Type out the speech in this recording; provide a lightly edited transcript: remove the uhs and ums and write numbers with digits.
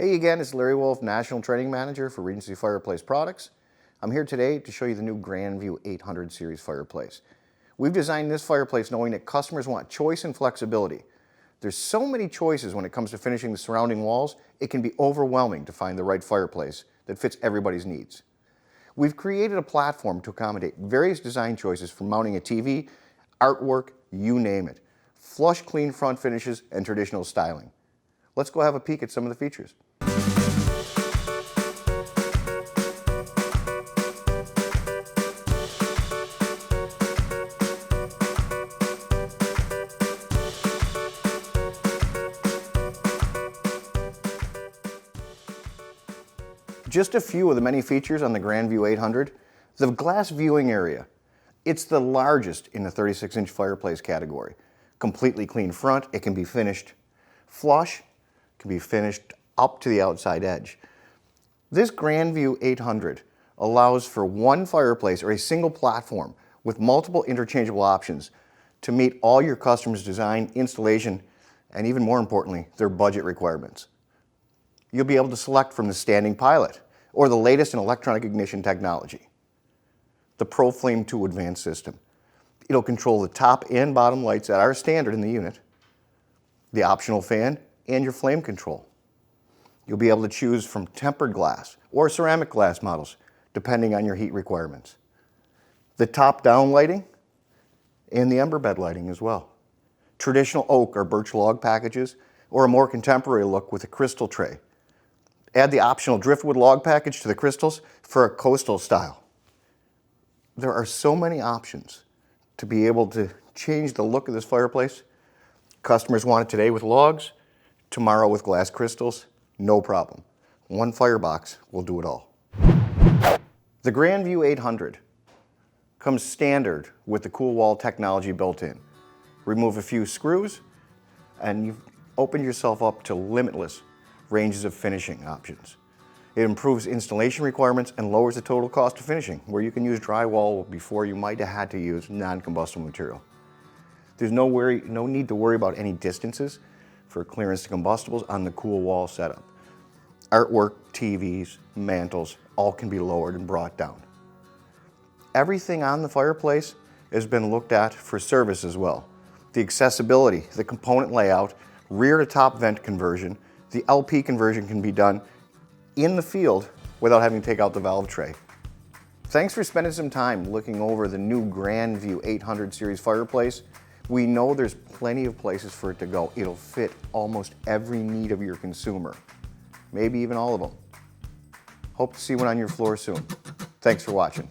Hey again, it's Larry Wolf, National Training Manager for Regency Fireplace Products. I'm here today to show you the new Grandview 800 series fireplace. We've designed this fireplace knowing that customers want choice and flexibility. There's so many choices when it comes to finishing the surrounding walls, it can be overwhelming to find the right fireplace that fits everybody's needs. We've created a platform to accommodate various design choices for mounting a TV, artwork, you name it. Flush, clean front finishes and traditional styling. Let's go have a peek at some of the features. Just a few of the many features on the Grandview 800. The glass viewing area. It's the largest in the 36-inch fireplace category. Completely clean front, it can be finished flush, can be finished up to the outside edge. This Grandview 800 allows for one fireplace or a single platform with multiple interchangeable options to meet all your customers' design, installation, and even more importantly, their budget requirements. You'll be able to select from the standing pilot or the latest in electronic ignition technology. The ProFlame 2 advanced system. It'll control the top and bottom lights that are standard in the unit, the optional fan, and your flame control. You'll be able to choose from tempered glass or ceramic glass models, depending on your heat requirements. The top-down lighting and the ember bed lighting as well. Traditional oak or birch log packages, or a more contemporary look with a crystal tray. Add the optional driftwood log package to the crystals for a coastal style. There are so many options to be able to change the look of this fireplace. Customers want it today with logs, tomorrow with glass crystals, no problem. One firebox will do it all. The Grandview 800 comes standard with the cool wall technology built in. Remove a few screws and you've opened yourself up to limitless ranges of finishing options. It improves installation requirements and lowers the total cost of finishing, where you can use drywall before you might have had to use non-combustible material. There's no need to worry about any distances for clearance to combustibles on the cool wall setup. Artwork, TVs, mantles, all can be lowered and brought down. Everything on the fireplace has been looked at for service as well. The accessibility, the component layout, rear to top vent conversion, the LP conversion can be done in the field without having to take out the valve tray. Thanks for spending some time looking over the new Grandview 800 series fireplace. We know there's plenty of places for it to go. It'll fit almost every need of your consumer, maybe even all of them. Hope to see one on your floor soon. Thanks for watching.